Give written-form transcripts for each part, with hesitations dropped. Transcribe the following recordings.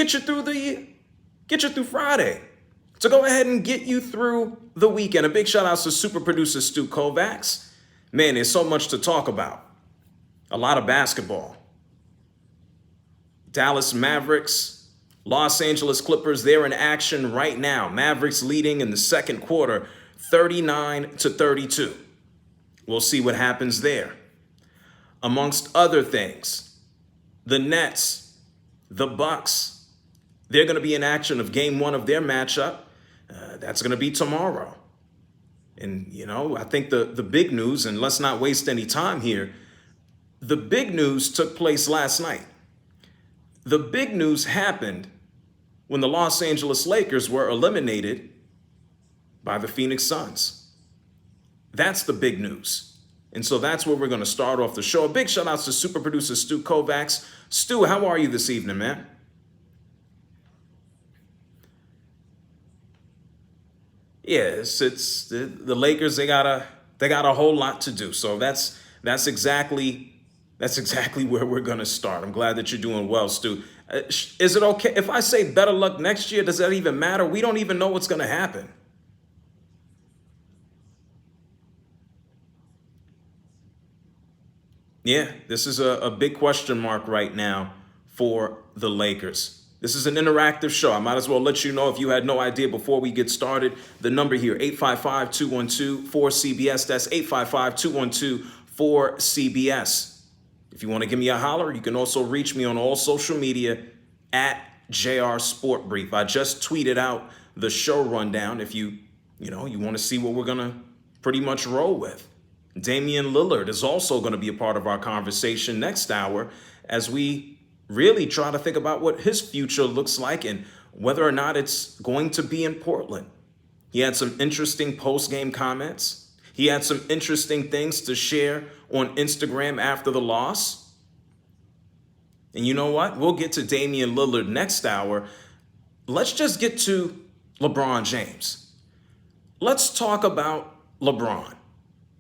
get you through Friday, to go ahead and get you through the weekend. A big shout out to super producer Stu Kovacs. Man, there's so much to talk about. A lot of basketball. Dallas Mavericks, Los Angeles Clippers, they're in action right now. Mavericks leading in the second quarter, 39-32. We'll see what happens there. Amongst other things, the Nets, the Bucks, they're going to be in action of game one of their matchup. That's going to be tomorrow. And, I think the big news, and let's not waste any time here, the big news took place last night. The big news happened when the Los Angeles Lakers were eliminated by the Phoenix Suns. That's the big news. And so that's where we're going to start off the show. A big shout out to super producer Stu Kovacs. Stu, how are you this evening, man? Yes, it's the Lakers. They got a whole lot to do. So that's exactly where we're going to start. I'm glad that you're doing well, Stu. Is it okay if I say better luck next year? Does that even matter? We don't even know what's going to happen. Yeah, this is a big question mark right now for the Lakers. This is an interactive show. I might as well let you know if you had no idea before we get started. The number here, 855-212-4CBS. That's 855-212-4CBS. If you want to give me a holler, you can also reach me on all social media at JRSportBrief. I just tweeted out the show rundown if you want to see what we're going to pretty much roll with. Damian Lillard is also going to be a part of our conversation next hour as we really try to think about what his future looks like and whether or not it's going to be in Portland. He had some interesting post-game comments. He had some interesting things to share on Instagram after the loss. And you know what? We'll get to Damian Lillard next hour. Let's just get to LeBron James. Let's talk about LeBron.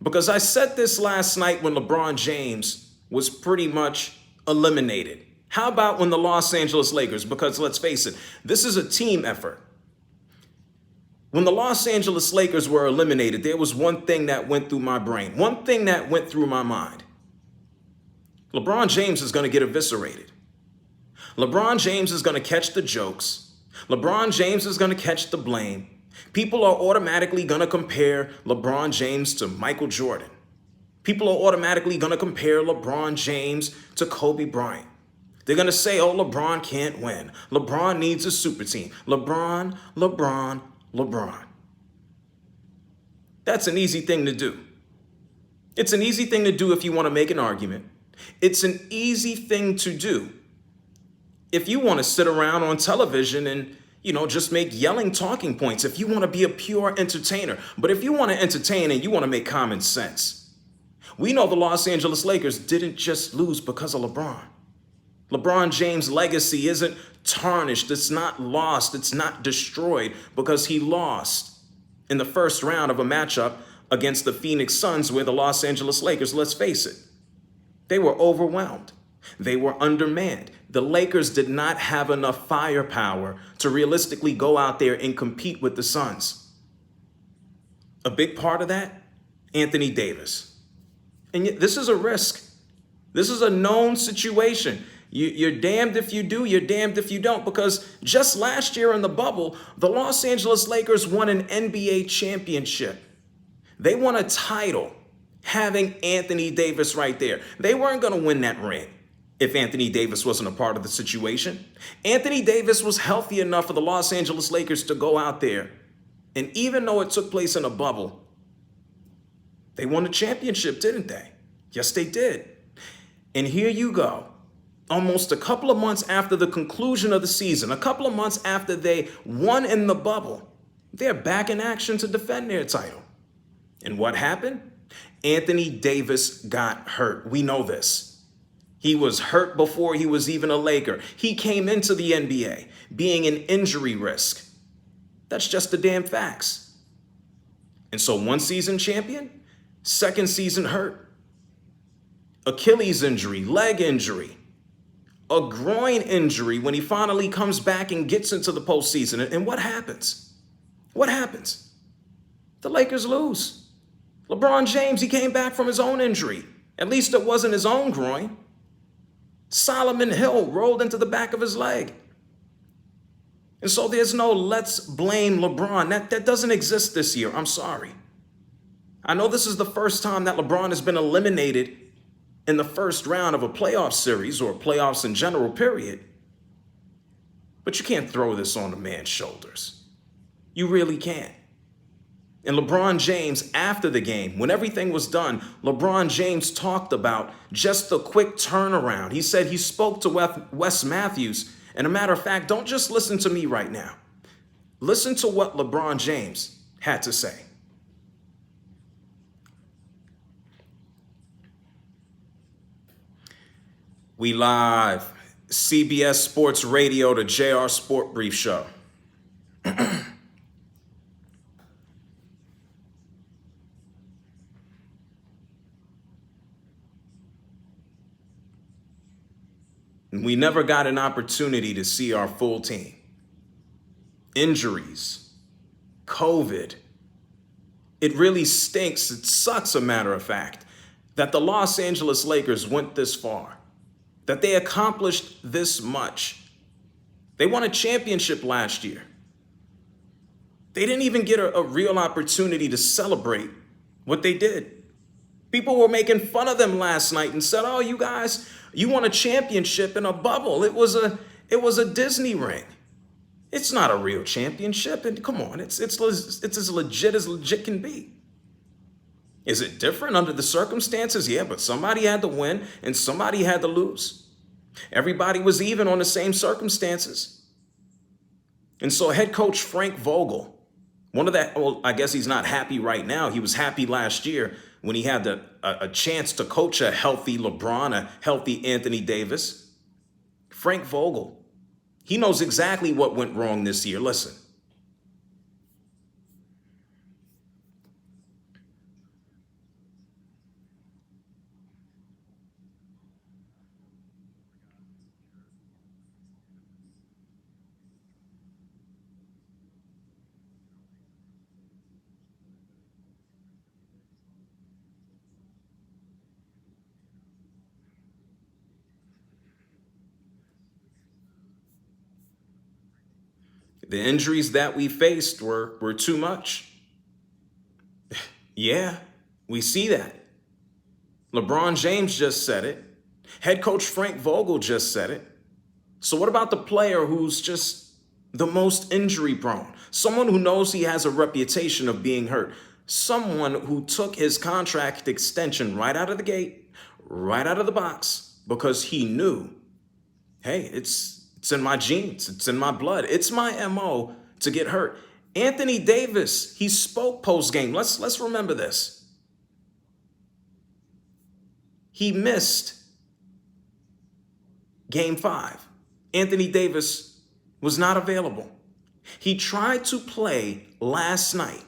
Because I said this last night when LeBron James was pretty much eliminated. How about when the Los Angeles Lakers, because let's face it, this is a team effort. When the Los Angeles Lakers were eliminated, there was one thing that went through my brain, one thing that went through my mind. LeBron James is going to get eviscerated. LeBron James is going to catch the jokes. LeBron James is going to catch the blame. People are automatically going to compare LeBron James to Michael Jordan. People are automatically going to compare LeBron James to Kobe Bryant. They're going to say, oh, LeBron can't win. LeBron needs a super team. LeBron. That's an easy thing to do. It's an easy thing to do if you want to make an argument. It's an easy thing to do if you want to sit around on television and, just make yelling talking points, if you want to be a pure entertainer. But if you want to entertain and you want to make common sense, we know the Los Angeles Lakers didn't just lose because of LeBron. LeBron James' legacy isn't tarnished. It's not lost. It's not destroyed because he lost in the first round of a matchup against the Phoenix Suns where the Los Angeles Lakers, let's face it, they were overwhelmed. They were undermanned. The Lakers did not have enough firepower to realistically go out there and compete with the Suns. A big part of that, Anthony Davis. And yet this is a risk. This is a known situation. You're damned if you do, you're damned if you don't, because just last year in the bubble, the Los Angeles Lakers won an NBA championship. They won a title having Anthony Davis right there. They weren't going to win that ring if Anthony Davis wasn't a part of the situation. Anthony Davis was healthy enough for the Los Angeles Lakers to go out there. And even though it took place in a bubble, they won a championship, didn't they? Yes, they did. And here you go. Almost a couple of months after the conclusion of the season, a couple of months after they won in the bubble, they're back in action to defend their title. And what happened? Anthony Davis got hurt. We know this. He was hurt before he was even a Laker. He came into the NBA being an injury risk. That's just the damn facts. And so one season champion, second season hurt. Achilles injury, leg injury. a groin injury when he finally comes back and gets into the postseason. And what happens? What happens? The Lakers lose. LeBron James, he came back from his own injury. At least it wasn't his own groin. Solomon Hill rolled into the back of his leg. And so there's no let's blame LeBron. That doesn't exist this year. I'm sorry. I know this is the first time that LeBron has been eliminated in the first round of a playoff series or playoffs in general, period. But you can't throw this on the man's shoulders. You really can't. And LeBron James, after the game, when everything was done, LeBron James talked about just the quick turnaround. He said he spoke to Wes Matthews. And a matter of fact, don't just listen to me right now. Listen to what LeBron James had to say. We live, CBS Sports Radio, the JR Sport Brief Show. We never got an opportunity to see our full team. Injuries, COVID. It really stinks. It sucks, a matter of fact, that the Los Angeles Lakers went this far, that they accomplished this much. They won a championship last year. They didn't even get a real opportunity to celebrate what they did. People were making fun of them last night and said, "Oh, you guys, you won a championship in a bubble. It was a Disney ring. It's not a real championship." And come on, it's as legit can be. Is it different under the circumstances? Yeah, but somebody had to win and somebody had to lose. Everybody was even on the same circumstances. And so head coach Frank Vogel, I guess he's not happy right now. He was happy last year when he had a chance to coach a healthy LeBron, a healthy Anthony Davis. Frank Vogel, he knows exactly what went wrong this year. Listen. The injuries that we faced were too much. Yeah, we see that. LeBron James just said it. Head coach Frank Vogel just said it. So what about the player who's just the most injury prone? Someone who knows he has a reputation of being hurt. Someone who took his contract extension right out of the gate, right out of the box, because he knew, hey, it's in my genes. It's in my blood. It's my MO to get hurt. Anthony Davis, he spoke post-game. Let's remember this. He missed Game 5. Anthony Davis was not available. He tried to play last night.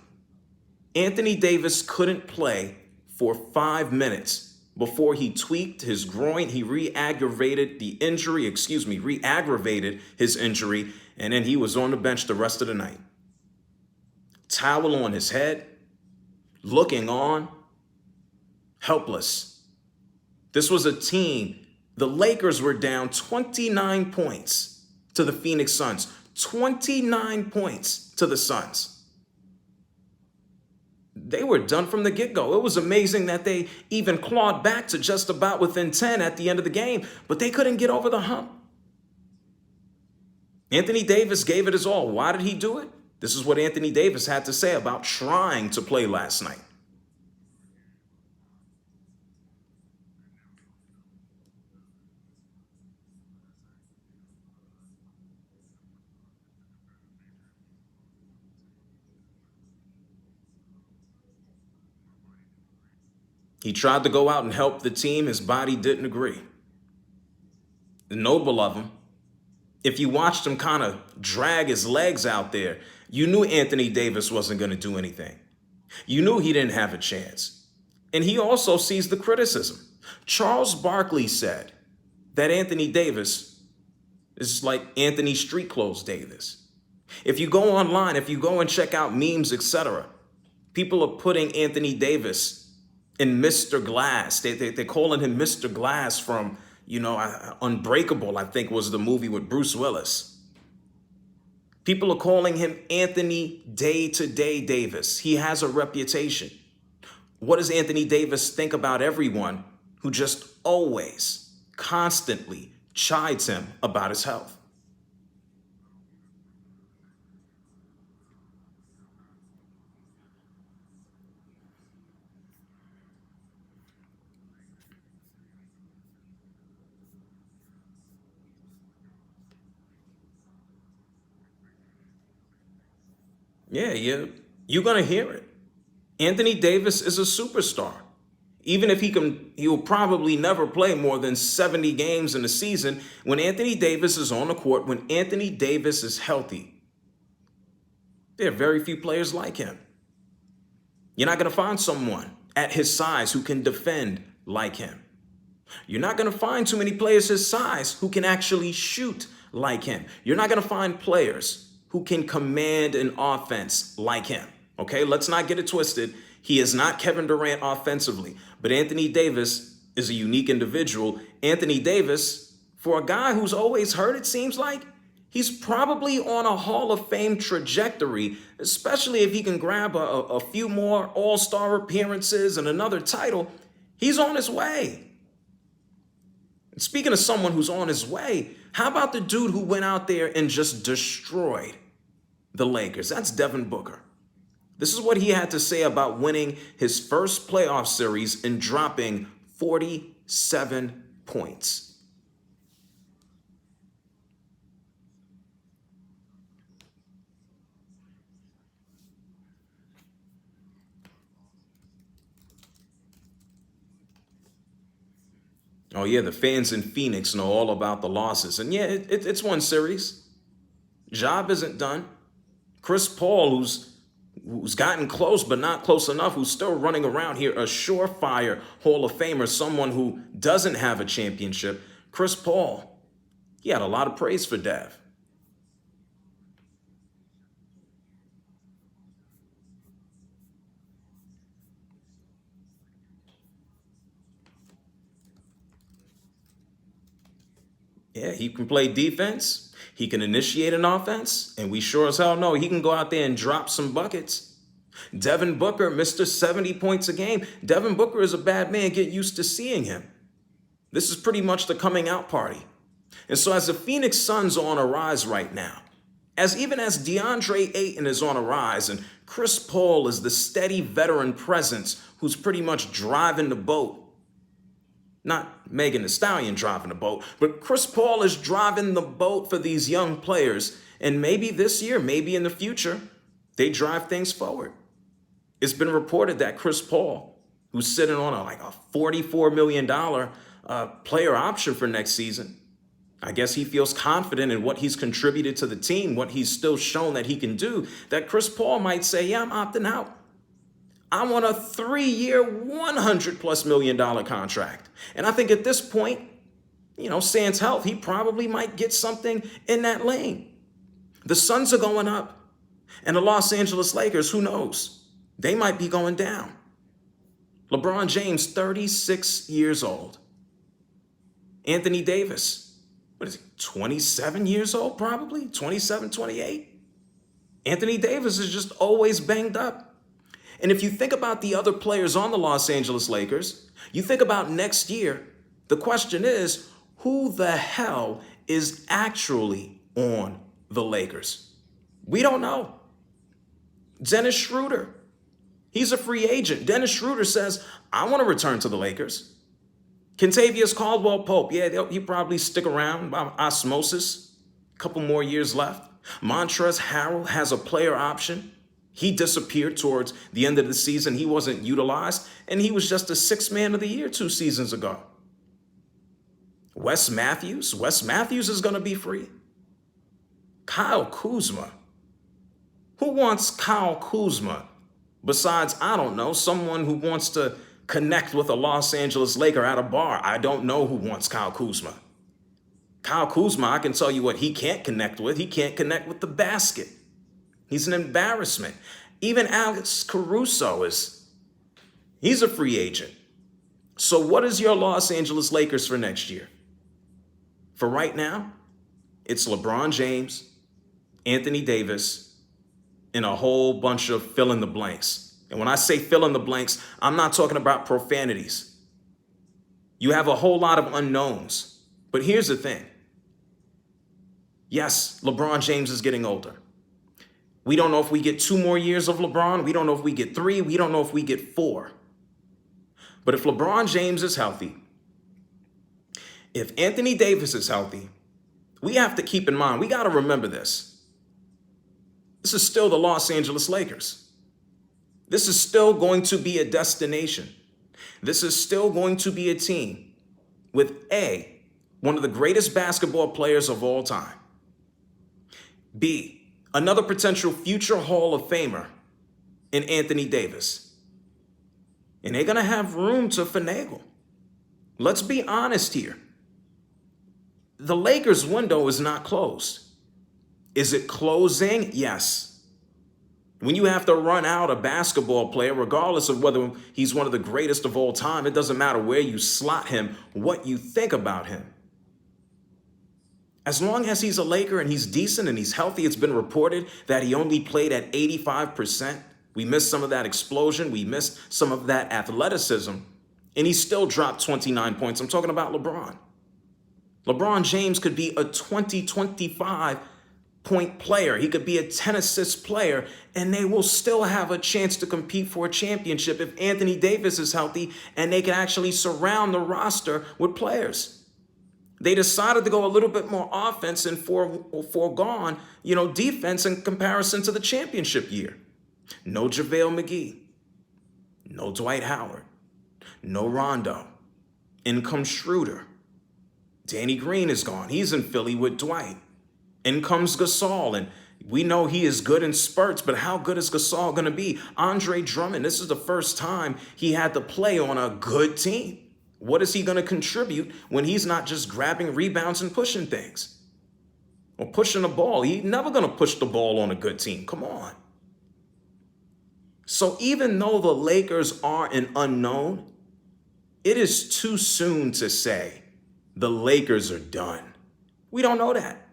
Anthony Davis couldn't play for 5 minutes before he tweaked his groin. He re-aggravated his injury, and then he was on the bench the rest of the night. Towel on his head, looking on, helpless. This was a team. The Lakers were down 29 points to the Phoenix Suns. 29 points to the Suns. They were done from the get-go. It was amazing that they even clawed back to just about within 10 at the end of the game, but they couldn't get over the hump. Anthony Davis gave it his all. Why did he do it? This is what Anthony Davis had to say about trying to play last night. He tried to go out and help the team. His body didn't agree. Noble of him. If you watched him kind of drag his legs out there, you knew Anthony Davis wasn't going to do anything. You knew he didn't have a chance. And he also sees the criticism. Charles Barkley said that Anthony Davis It's like Anthony Street Clothes Davis. If you go online, if you go and check out memes, etc., people are putting Anthony Davis in Mr. Glass. They're calling him Mr. Glass from, Unbreakable, I think was the movie with Bruce Willis. People are calling him Anthony Day-to-Day Davis. He has a reputation. What does Anthony Davis think about everyone who just always, constantly chides him about his health? Yeah, you're going to hear it. Anthony Davis is a superstar. Even if he'll probably never play more than 70 games in a season. When Anthony Davis is on the court, when Anthony Davis is healthy, there are very few players like him. You're not going to find someone at his size who can defend like him. You're not going to find too many players his size who can actually shoot like him. You're not going to find players who can command an offense like him. Okay, let's not get it twisted. He is not Kevin Durant offensively, but Anthony Davis is a unique individual. Anthony Davis, for a guy who's always hurt, it seems like, he's probably on a Hall of Fame trajectory, especially if he can grab a few more All-Star appearances and another title. He's on his way. And speaking of someone who's on his way, how about the dude who went out there and just destroyed the Lakers? That's Devin Booker. This is what he had to say about winning his first playoff series and dropping 47 points. Oh yeah, the fans in Phoenix know all about the losses. And yeah, it's one series. Job isn't done. Chris Paul, who's gotten close but not close enough, who's still running around here, a surefire Hall of Famer, someone who doesn't have a championship. Chris Paul, he had a lot of praise for Dev. Yeah, he can play defense. He can initiate an offense. And we sure as hell know he can go out there and drop some buckets. Devin Booker, Mr. 70 points a game. Devin Booker is a bad man. Get used to seeing him. This is pretty much the coming out party. And so as the Phoenix Suns are on a rise right now, even as DeAndre Ayton is on a rise and Chris Paul is the steady veteran presence who's pretty much driving the boat. Not Megan Thee Stallion driving the boat, but Chris Paul is driving the boat for these young players. And maybe this year, maybe in the future, they drive things forward. It's been reported that Chris Paul, who's sitting on a $44 million player option for next season, I guess he feels confident in what he's contributed to the team, what he's still shown that he can do, that Chris Paul might say, yeah, I'm opting out. I want a 3-year, $100+ million contract. And I think at this point, sans health, he probably might get something in that lane. The Suns are going up. And the Los Angeles Lakers, who knows? They might be going down. LeBron James, 36 years old. Anthony Davis, 27 years old probably? 27, 28? Anthony Davis is just always banged up. And if you think about the other players on the Los Angeles Lakers, you think about next year, the question is, who the hell is actually on the Lakers? We don't know. Dennis Schroeder, he's a free agent. Dennis Schroeder says, I want to return to the Lakers. Kentavious Caldwell-Pope, yeah, he'll probably stick around by osmosis. A couple more years left. Montrezl Harrell has a player option. He disappeared towards the end of the season. He wasn't utilized, and he was just a sixth man of the year 2 seasons ago. Wes Matthews is going to be free. Kyle Kuzma. Who wants Kyle Kuzma besides, I don't know, someone who wants to connect with a Los Angeles Laker at a bar? I don't know who wants Kyle Kuzma. Kyle Kuzma, I can tell you what he can't connect with. He can't connect with the basket. He's an embarrassment. Even Alex Caruso he's a free agent. So what is your Los Angeles Lakers for next year? For right now, it's LeBron James, Anthony Davis, and a whole bunch of fill in the blanks. And when I say fill in the blanks, I'm not talking about profanities. You have a whole lot of unknowns. But here's the thing. Yes, LeBron James is getting older. We don't know if we get 2 more years of LeBron. We don't know if we get 3. We don't know if we get 4. But if LeBron James is healthy, if Anthony Davis is healthy, we have to keep in mind, we got to remember this. This is still the Los Angeles Lakers. This is still going to be a destination. This is still going to be a team with A, one of the greatest basketball players of all time. B, another potential future Hall of Famer in Anthony Davis. And they're going to have room to finagle. Let's be honest here. The Lakers' window is not closed. Is it closing? Yes. When you have to run out a basketball player, regardless of whether he's one of the greatest of all time, it doesn't matter where you slot him, what you think about him. As long as he's a Laker and he's decent and he's healthy, it's been reported that he only played at 85%. We missed some of that explosion. We missed some of that athleticism. And he still dropped 29 points. I'm talking about LeBron. LeBron James could be a 25 point player. He could be a 10 assist player, and they will still have a chance to compete for a championship if Anthony Davis is healthy and they can actually surround the roster with players. They decided to go a little bit more offense and foregone, defense in comparison to the championship year. No JaVale McGee. No Dwight Howard. No Rondo. In comes Schroeder. Danny Green is gone. He's in Philly with Dwight. In comes Gasol, and we know he is good in spurts, but how good is Gasol going to be? Andre Drummond, this is the first time he had to play on a good team. What is he going to contribute when he's not just grabbing rebounds and pushing things? Or pushing the ball. He's never going to push the ball on a good team. Come on. So even though the Lakers are an unknown, it is too soon to say the Lakers are done. We don't know that.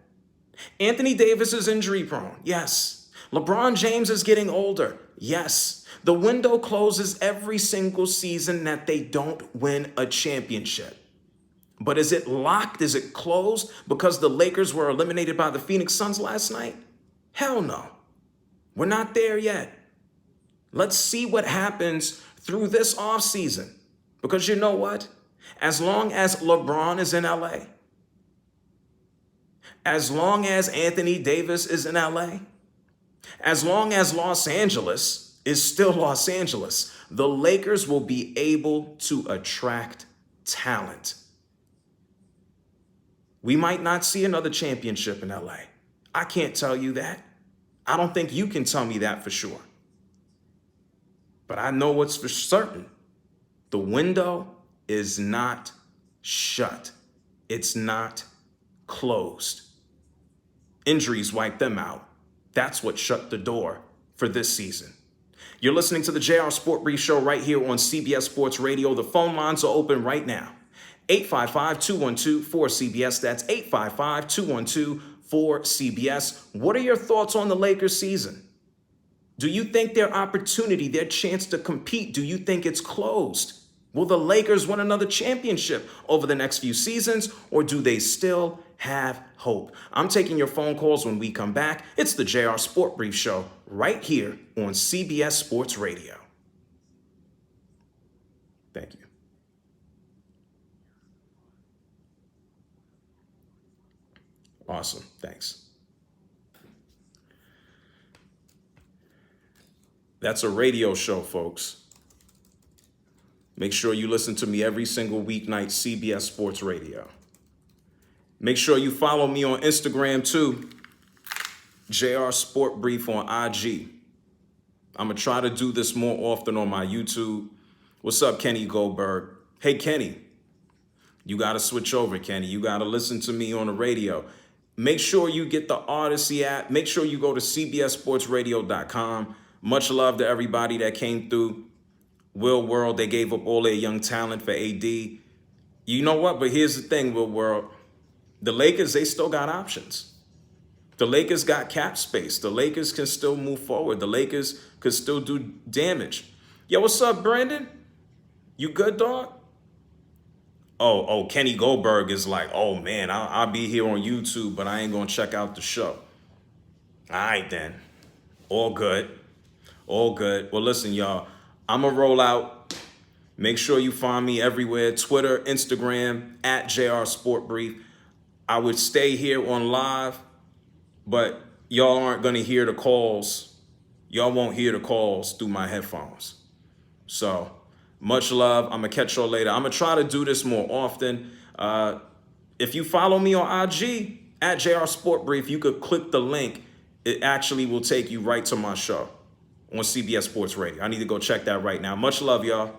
Anthony Davis is injury prone. Yes. LeBron James is getting older. Yes. The window closes every single season that they don't win a championship. But is it locked? Is it closed because the Lakers were eliminated by the Phoenix Suns last night? Hell no. We're not there yet. Let's see what happens through this offseason. Because you know what? As long as LeBron is in LA, as long as Anthony Davis is in LA, as long as Los Angeles is still Los Angeles, the Lakers will be able to attract talent. We might not see another championship in LA. I can't tell you that. I don't think you can tell me that for sure. But I know what's for certain. The window is not shut. It's not closed. Injuries wiped them out. That's what shut the door for this season. You're listening to the JR Sport Brief Show right here on CBS Sports Radio. The phone lines are open right now. 855-212-4CBS. That's 855-212-4CBS. What are your thoughts on the Lakers season? Do you think their opportunity, their chance to compete, do you think it's closed? Will the Lakers win another championship over the next few seasons, or do they still have hope? I'm taking your phone calls when we come back. It's the JR Sport Brief Show right here on CBS Sports Radio. Thank you. Awesome. Thanks. That's a radio show, folks. Make sure you listen to me every single weeknight, CBS Sports Radio. Make sure you follow me on Instagram too, JR Sport Brief on IG. I'm going to try to do this more often on my YouTube. What's up, Kenny Goldberg? Hey, Kenny, You got to switch over, Kenny. You got to listen to me on the radio. Make sure you get the Odyssey app. Make sure you go to cbssportsradio.com. Much love to everybody that came through. Will World, they gave up all their young talent for AD. You know what? But here's the thing, Will World. The Lakers, they still got options. The Lakers got cap space. The Lakers can still move forward. The Lakers could still do damage. Yo, what's up, Brandon? You good, dog? Oh, Kenny Goldberg is like, oh, man, I'll be here on YouTube, but I ain't going to check out the show. All right, then. All good. All good. Well, listen, y'all, I'm going to roll out. Make sure you find me everywhere. Twitter, Instagram, at JRSportBrief. I would stay here on live, but y'all aren't going to hear the calls. Y'all won't hear the calls through my headphones. So much love. I'm going to catch y'all later. I'm going to try to do this more often. If you follow me on IG, at JRSportBrief, you could click the link. It actually will take you right to my show on CBS Sports Radio. I need to go check that right now. Much love, y'all.